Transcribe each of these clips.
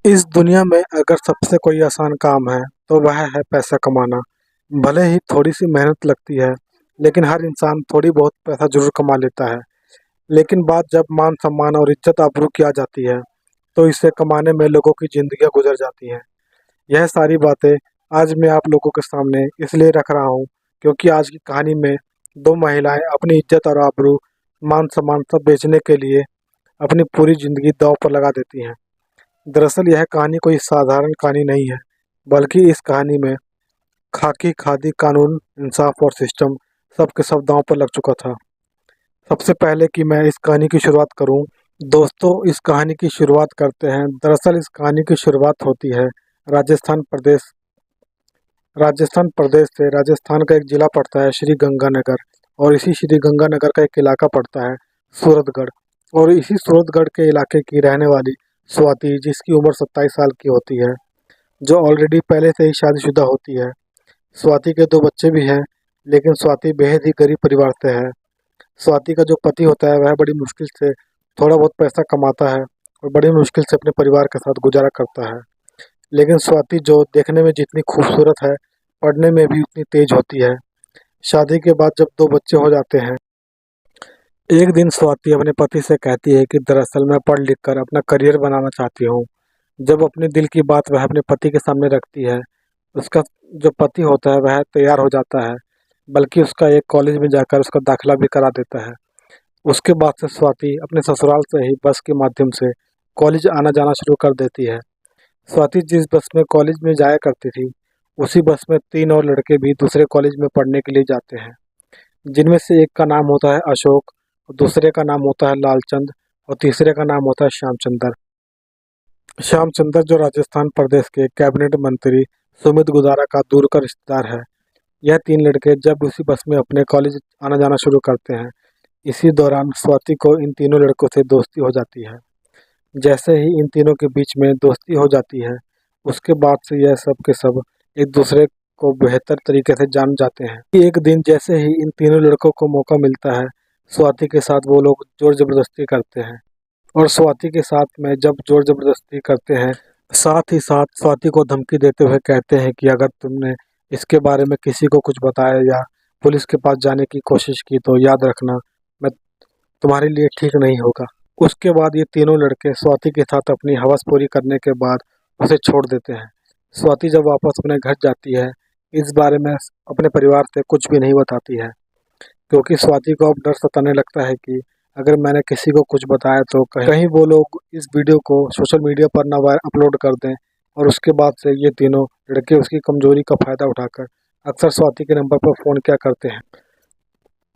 इस दुनिया में अगर सबसे कोई आसान काम है तो वह है पैसा कमाना। भले ही थोड़ी सी मेहनत लगती है, लेकिन हर इंसान थोड़ी बहुत पैसा जरूर कमा लेता है। लेकिन बात जब मान सम्मान और इज्जत आबरू की आ जाती है, तो इसे कमाने में लोगों की जिंदगियां गुजर जाती हैं। यह सारी बातें आज मैं आप लोगों के सामने इसलिए रख रहा हूँ, क्योंकि आज की कहानी में दो महिलाएं अपनी इज्जत और आबरू, मान सम्मान सब बेचने के लिए अपनी पूरी जिंदगी दांव पर लगा देती हैं। दरअसल यह कहानी कोई साधारण कहानी नहीं है, बल्कि इस कहानी में खाकी खादी कानून, इंसाफ और सिस्टम सब के सब दांव पर लग चुका था। सबसे पहले कि मैं इस कहानी की शुरुआत करूं, दोस्तों इस कहानी की शुरुआत करते हैं। दरअसल इस कहानी की शुरुआत होती है राजस्थान प्रदेश राजस्थान प्रदेश से। राजस्थान का एक जिला पड़ता है श्री गंगानगर, और इसी श्री गंगानगर का एक इलाका पड़ता है सूरतगढ़। और इसी सूरतगढ़ के इलाके की रहने वाली स्वाति, जिसकी उम्र 27 साल की होती है, जो ऑलरेडी पहले से ही शादीशुदा होती है। स्वाति के दो बच्चे भी हैं, लेकिन स्वाति बेहद ही गरीब परिवार से है। स्वाति का जो पति होता है वह बड़ी मुश्किल से थोड़ा बहुत पैसा कमाता है और बड़ी मुश्किल से अपने परिवार के साथ गुजारा करता है। लेकिन स्वाति, जो देखने में जितनी खूबसूरत है, पढ़ने में भी उतनी तेज होती है। शादी के बाद जब दो बच्चे हो जाते हैं, एक दिन स्वाति अपने पति से कहती है कि दरअसल मैं पढ़ लिख कर अपना करियर बनाना चाहती हूँ। जब अपने दिल की बात वह अपने पति के सामने रखती है, उसका जो पति होता है वह तैयार हो जाता है, बल्कि उसका एक कॉलेज में जाकर उसका दाखिला भी करा देता है। उसके बाद से स्वाति अपने ससुराल से ही बस के माध्यम से कॉलेज आना जाना शुरू कर देती है। स्वाति जिस बस में कॉलेज में जाया करती थी, उसी बस में तीन और लड़के भी दूसरे कॉलेज में पढ़ने के लिए जाते हैं, जिनमें से एक का नाम होता है अशोक, और दूसरे का नाम होता है लालचंद, और तीसरे का नाम होता है श्यामचंदर। श्यामचंदर जो राजस्थान प्रदेश के कैबिनेट मंत्री सुमित गुजारा का दूर का रिश्तेदार है। यह तीन लड़के जब उसी बस में अपने कॉलेज आना जाना शुरू करते हैं, इसी दौरान स्वाति को इन तीनों लड़कों से दोस्ती हो जाती है। जैसे ही इन तीनों के बीच में दोस्ती हो जाती है, उसके बाद से यह सब के सब एक दूसरे को बेहतर तरीके से जान जाते हैं। एक दिन जैसे ही इन तीनों लड़कों को मौका मिलता है, स्वाति के साथ वो लोग जोर जबरदस्ती करते हैं। और स्वाति के साथ में जब जोर जबरदस्ती करते हैं, साथ ही साथ स्वाति को धमकी देते हुए कहते हैं कि अगर तुमने इसके बारे में किसी को कुछ बताया या पुलिस के पास जाने की कोशिश की तो याद रखना, मैं तुम्हारे लिए ठीक नहीं होगा। उसके बाद ये तीनों लड़के स्वाति के साथ अपनी हवस पूरी करने के बाद उसे छोड़ देते हैं। स्वाति जब वापस अपने घर जाती है, इस बारे में अपने परिवार से कुछ भी नहीं बताती है, क्योंकि स्वाति को अब डर सताने लगता है कि अगर मैंने किसी को कुछ बताया तो कहीं वो लोग इस वीडियो को सोशल मीडिया पर ना अपलोड कर दें। और उसके बाद से ये तीनों लड़के उसकी कमजोरी का फायदा उठाकर अक्सर स्वाति के नंबर पर फ़ोन किया करते हैं,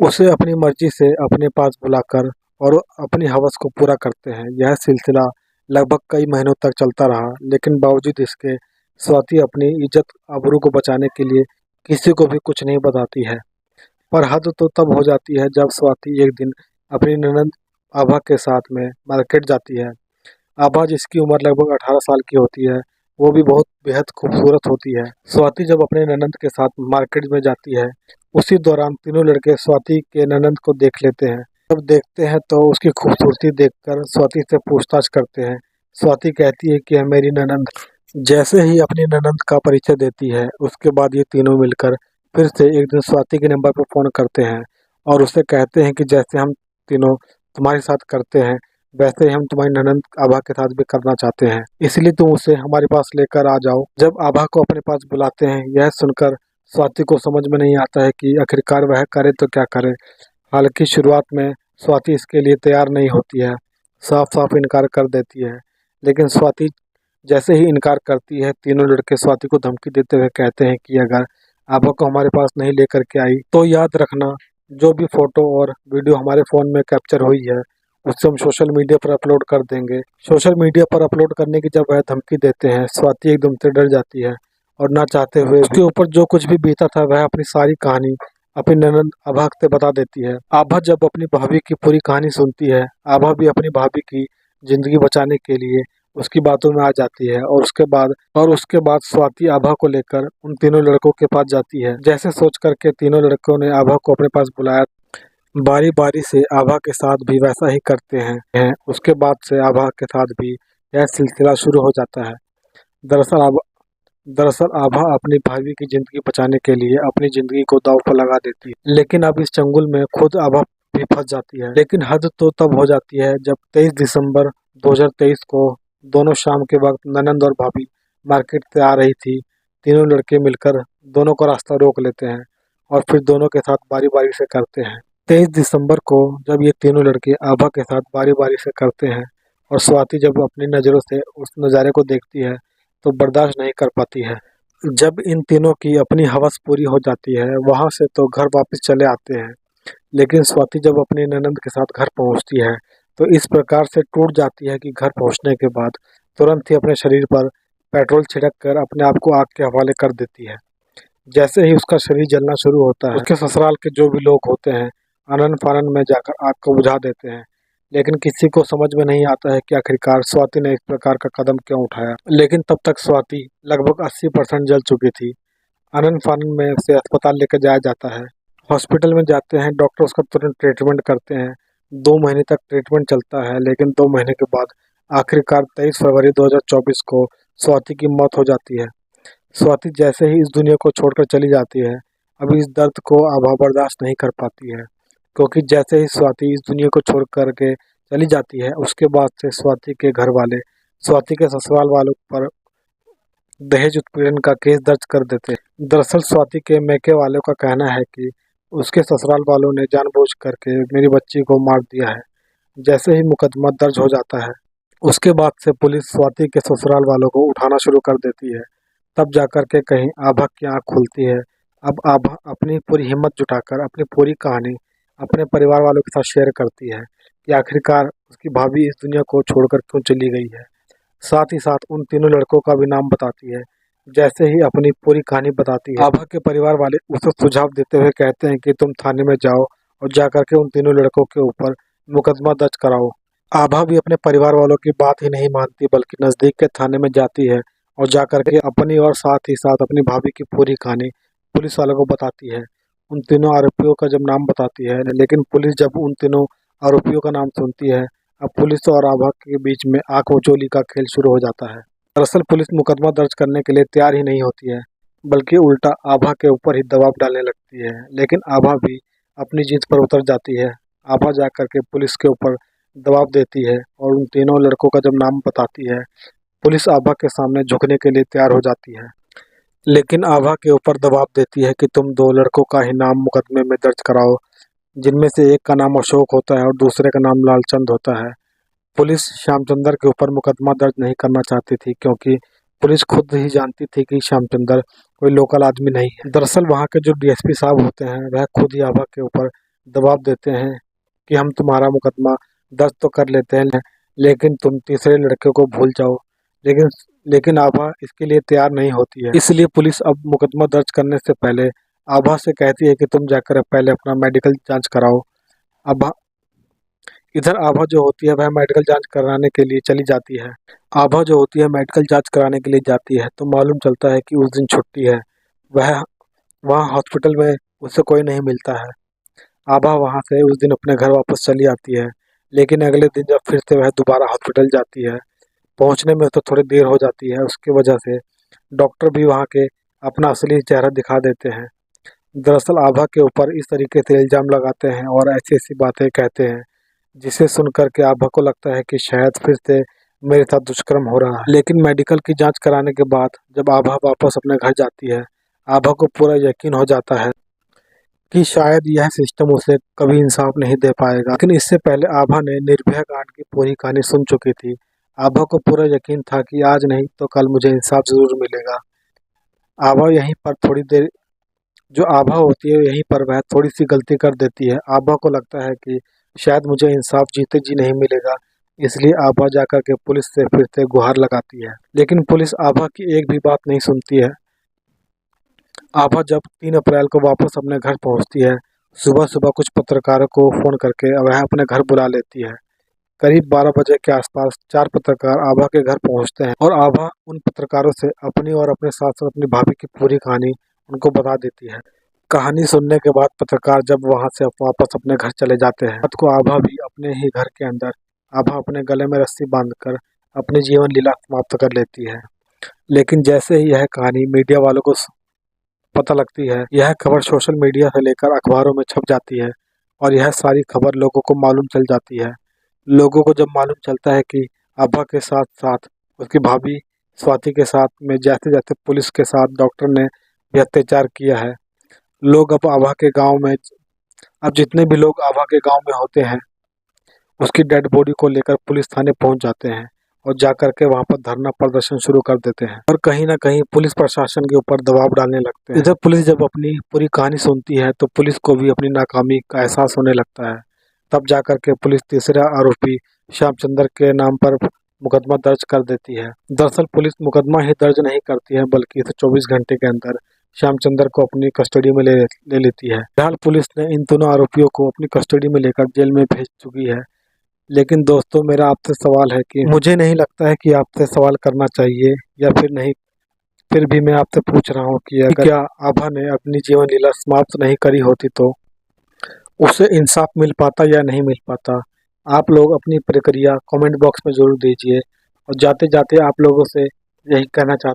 उसे अपनी मर्जी से अपने पास बुलाकर और अपनी हवस को पूरा करते हैं। यह सिलसिला लगभग कई महीनों तक चलता रहा, लेकिन बावजूद इसके स्वाति अपनी इज्जत आबरू को बचाने के लिए किसी को भी कुछ नहीं बताती है। पर हद तो तब हो जाती है जब स्वाति एक दिन अपनी ननंद आभा के साथ में मार्केट जाती है। आभा, जिसकी उम्र लगभग 18 साल की होती है, वो भी बहुत बेहद खूबसूरत होती है। स्वाति जब अपने ननंद के साथ मार्केट में जाती है, उसी दौरान तीनों लड़के स्वाति के ननंद को देख लेते हैं। जब देखते हैं तो उसकी खूबसूरती देखकर स्वाति से पूछताछ करते हैं। स्वाति कहती है कि यह मेरी ननंद। जैसे ही अपनी ननंद का परिचय देती है, उसके बाद ये तीनों मिलकर फिर से एक दिन स्वाति के नंबर पर फ़ोन करते हैं और उससे कहते हैं कि जैसे हम तीनों तुम्हारे साथ करते हैं, वैसे ही हम तुम्हारी ननंद आभा के साथ भी करना चाहते हैं, इसलिए तुम उसे हमारे पास लेकर आ जाओ। जब आभा को अपने पास बुलाते हैं, यह सुनकर स्वाति को समझ में नहीं आता है कि आखिरकार वह करे तो क्या करे। हालांकि शुरुआत में स्वाति इसके लिए तैयार नहीं होती है, साफ साफ इनकार कर देती है। लेकिन स्वाति जैसे ही इनकार करती है, तीनों लड़के स्वाति को धमकी देते हुए कहते हैं कि अगर आभा को हमारे पास नहीं लेकर के आई तो याद रखना, जो भी फोटो और वीडियो हमारे फ़ोन में कैप्चर हुई है उससे हम सोशल मीडिया पर अपलोड कर देंगे। सोशल मीडिया पर अपलोड करने की जब वह धमकी देते हैं, स्वाति एकदम से डर जाती है और ना चाहते हुए उसके ऊपर जो कुछ भी बीता था वह अपनी सारी कहानी अपनी ननंद आभा से बता देती है। आभा जब अपनी भाभी की पूरी कहानी सुनती है, आभा भी अपनी भाभी की जिंदगी बचाने के लिए उसकी बातों में आ जाती है। और उसके बाद स्वाति आभा को लेकर उन तीनों लड़कों के पास जाती है। जैसे सोच करके तीनों लड़कों ने आभा को अपने पास बुलाया, बारी बारी से आभा के साथ भी वैसा ही करते हैं। उसके बाद से आभा के साथ भी यह सिलसिला शुरू हो जाता है। दरअसल आभा अपनी भाभी की जिंदगी बचाने के लिए अपनी जिंदगी को दांव पर लगा देती है, लेकिन अब इस चंगुल में खुद आभा भी फंस जाती है। लेकिन हद तो तब हो जाती है जब 23 दिसंबर 2023 को दोनों शाम के वक्त ननंद और भाभी मार्केट से आ रही थी। तीनों लड़के मिलकर दोनों का रास्ता रोक लेते हैं और फिर दोनों के साथ बारी बारी से करते हैं। 23 दिसंबर को जब ये तीनों लड़के आभा के साथ बारी बारी से करते हैं और स्वाति जब अपनी नज़रों से उस नज़ारे को देखती है तो बर्दाश्त नहीं कर पाती है। जब इन तीनों की अपनी हवस पूरी हो जाती है वहाँ से तो घर वापस चले आते हैं, लेकिन स्वाति जब अपनी ननंद के साथ घर पहुँचती है तो इस प्रकार से टूट जाती है कि घर पहुँचने के बाद तुरंत ही अपने शरीर पर पेट्रोल छिड़क कर अपने आप को आग के हवाले कर देती है। जैसे ही उसका शरीर जलना शुरू होता है, उसके ससुराल के जो भी लोग होते हैं आनन फानन में जाकर आग को बुझा देते हैं, लेकिन किसी को समझ में नहीं आता है कि आखिरकार स्वाति ने इस प्रकार का कदम क्यों उठाया। लेकिन तब तक स्वाति लगभग 80% जल चुकी थी। आनन फानन में उसे अस्पताल लेकर जाया जाता है। हॉस्पिटल में जाते हैं, डॉक्टर उसका तुरंत ट्रीटमेंट करते हैं। 2 महीने तक ट्रीटमेंट चलता है, लेकिन 2 महीने के बाद आखिरकार 23 फरवरी 2024 को स्वाति की मौत हो जाती है। स्वाति जैसे ही इस दुनिया को छोड़कर चली जाती है, अभी इस दर्द को आभा बर्दाश्त नहीं कर पाती है, क्योंकि जैसे ही स्वाति इस दुनिया को छोड़ कर के चली जाती है उसके बाद से स्वाति के घर वाले स्वाति के ससुराल वालों पर दहेज उत्पीड़न का केस दर्ज कर देते हैं। दरअसल स्वाति के मैके वालों का कहना है कि उसके ससुराल वालों ने जानबूझ करके मेरी बच्ची को मार दिया है। जैसे ही मुकदमा दर्ज हो जाता है उसके बाद से पुलिस स्वाति के ससुराल वालों को उठाना शुरू कर देती है। तब जाकर के कहीं आभा की आँख खुलती है। अब आभा अपनी पूरी हिम्मत जुटाकर अपनी पूरी कहानी अपने परिवार वालों के साथ शेयर करती है कि आखिरकार उसकी भाभी इस दुनिया को छोड़कर क्यों चली गई है। साथ ही साथ उन तीनों लड़कों का भी नाम बताती है। जैसे ही अपनी पूरी कहानी बताती है, आभा के परिवार वाले उसे सुझाव देते हुए कहते हैं कि तुम थाने में जाओ और जाकर के उन तीनों लड़कों के ऊपर मुकदमा दर्ज कराओ। आभा भी अपने परिवार वालों की बात ही नहीं मानती, बल्कि नज़दीक के थाने में जाती है और जाकर के अपनी और साथ ही साथ अपनी भाभी की पूरी कहानी पुलिस वालों को बताती है। उन तीनों आरोपियों का जब नाम बताती है, लेकिन पुलिस जब उन तीनों आरोपियों का नाम सुनती है, अब पुलिस और आभा के बीच में आंख मचोली का खेल शुरू हो जाता है। दरअसल पुलिस मुकदमा दर्ज करने के लिए तैयार ही नहीं होती है, बल्कि उल्टा आभा के ऊपर ही दबाव डालने लगती है। लेकिन आभा भी अपनी जीत पर उतर जाती है। आभा जाकर के पुलिस के ऊपर दबाव देती है और उन तीनों लड़कों का जब नाम बताती है, पुलिस आभा के सामने झुकने के लिए तैयार हो जाती है। लेकिन आभा के ऊपर दबाव देती है कि तुम 2 लड़कों का ही नाम मुकदमे में दर्ज कराओ, जिनमें से एक का नाम अशोक होता है और दूसरे का नाम लालचंद होता है। पुलिस श्यामचंद्र के ऊपर मुकदमा दर्ज नहीं करना चाहती थी, क्योंकि पुलिस खुद ही जानती थी कि श्यामचंद्र कोई लोकल आदमी नहीं है। दरअसल वहाँ के जो डीएसपी साहब होते हैं वह खुद ही आभा के ऊपर दबाव देते हैं कि हम तुम्हारा मुकदमा दर्ज तो कर लेते हैं, लेकिन तुम तीसरे लड़के को भूल जाओ। लेकिन लेकिन आभा इसके लिए तैयार नहीं होती है। इसलिए पुलिस अब मुकदमा दर्ज करने से पहले आभा से कहती है कि तुम जाकर पहले अपना मेडिकल जांच कराओ। आभा इधर आभा जो होती है वह मेडिकल जांच कराने के लिए चली जाती है। आभा जो होती है मेडिकल जांच कराने के लिए जाती है तो मालूम चलता है कि उस दिन छुट्टी है। वह वहाँ हॉस्पिटल में उसे कोई नहीं मिलता है। आभा वहाँ से उस दिन अपने घर वापस चली आती है, लेकिन अगले दिन जब फिर से वह दोबारा हॉस्पिटल जाती है, पहुँचने में तो थोड़ी देर हो जाती है। उसकी वजह से डॉक्टर भी वहाँ के अपना असली चेहरा दिखा देते हैं। दरअसल आभा के ऊपर इस तरीके से इल्ज़ाम लगाते हैं और ऐसी ऐसी बातें कहते हैं, जिसे सुनकर के आभा को लगता है कि शायद फिर से मेरे साथ दुष्कर्म हो रहा है। लेकिन मेडिकल की जांच कराने के बाद जब आभा वापस अपने घर जाती है, आभा को पूरा यकीन हो जाता है कि शायद यह सिस्टम उसे कभी इंसाफ नहीं दे पाएगा। लेकिन इससे पहले आभा ने निर्भया कांड की पूरी कहानी सुन चुकी थी। आभा को पूरा यकीन था कि आज नहीं तो कल मुझे इंसाफ जरूर मिलेगा। आभा यहीं पर थोड़ी देर जो आभा होती है यहीं पर वह थोड़ी सी गलती कर देती है। आभा को लगता है कि शायद मुझे इंसाफ जीते जी नहीं मिलेगा, इसलिए आभा जाकर के पुलिस से फिर से गुहार लगाती है। लेकिन पुलिस आभा की एक भी बात नहीं सुनती है। आभा जब 3 अप्रैल को वापस अपने घर पहुंचती है, सुबह सुबह कुछ पत्रकारों को फ़ोन करके वह अपने घर बुला लेती है। करीब 12 बजे के आसपास 4 पत्रकार आभा के घर पहुंचते हैं और आभा उन पत्रकारों से अपनी और अपने साथ साथ अपनी भाभी की पूरी कहानी उनको बता देती है। कहानी सुनने के बाद पत्रकार जब वहां से वापस अपने घर चले जाते हैं, रात को आभा भी अपने ही घर के अंदर आभा अपने गले में रस्सी बांधकर अपनी जीवन लीला समाप्त कर लेती है। लेकिन जैसे ही यह कहानी मीडिया वालों को पता लगती है, यह खबर सोशल मीडिया से लेकर अखबारों में छप जाती है और यह सारी खबर लोगों को मालूम चल जाती है। लोगों को जब मालूम चलता है कि आभा के साथ साथ उसकी भाभी स्वाति के साथ में जैसे जैसे पुलिस के साथ डॉक्टर ने भी अत्याचार किया है, लोग अब आभा के गांव में अब जितने भी लोग आभा के गांव में होते हैं उसकी डेड बॉडी को लेकर पुलिस थाने पहुंच जाते हैं और जाकर के वहां पर धरना प्रदर्शन शुरू कर देते हैं और कहीं ना कहीं पुलिस प्रशासन के ऊपर दबाव डालने लगते हैं। इधर पुलिस जब अपनी पूरी कहानी सुनती है तो पुलिस को भी अपनी नाकामी का एहसास होने लगता है। तब जाकर के पुलिस तीसरा आरोपी श्यामचंद्र के नाम पर मुकदमा दर्ज कर देती है। दरअसल पुलिस मुकदमा ही दर्ज नहीं करती है बल्कि इसे 24 घंटे के अंदर श्यामचंद्र को अपनी कस्टडी में ले लेती है। फिलहाल पुलिस ने इन दोनों आरोपियों को अपनी कस्टडी में लेकर जेल में भेज चुकी है। लेकिन दोस्तों, मेरा आपसे सवाल है कि मुझे नहीं लगता है कि आपसे सवाल करना चाहिए या फिर नहीं, फिर भी मैं आपसे पूछ रहा हूँ कि अगर क्या आभा ने अपनी जीवन लीला समाप्त नहीं करी होती तो उसे इंसाफ मिल पाता या नहीं मिल पाता। आप लोग अपनी प्रक्रिया कमेंट बॉक्स में जरूर दीजिए और जाते जाते आप लोगों से यही कहना चाहता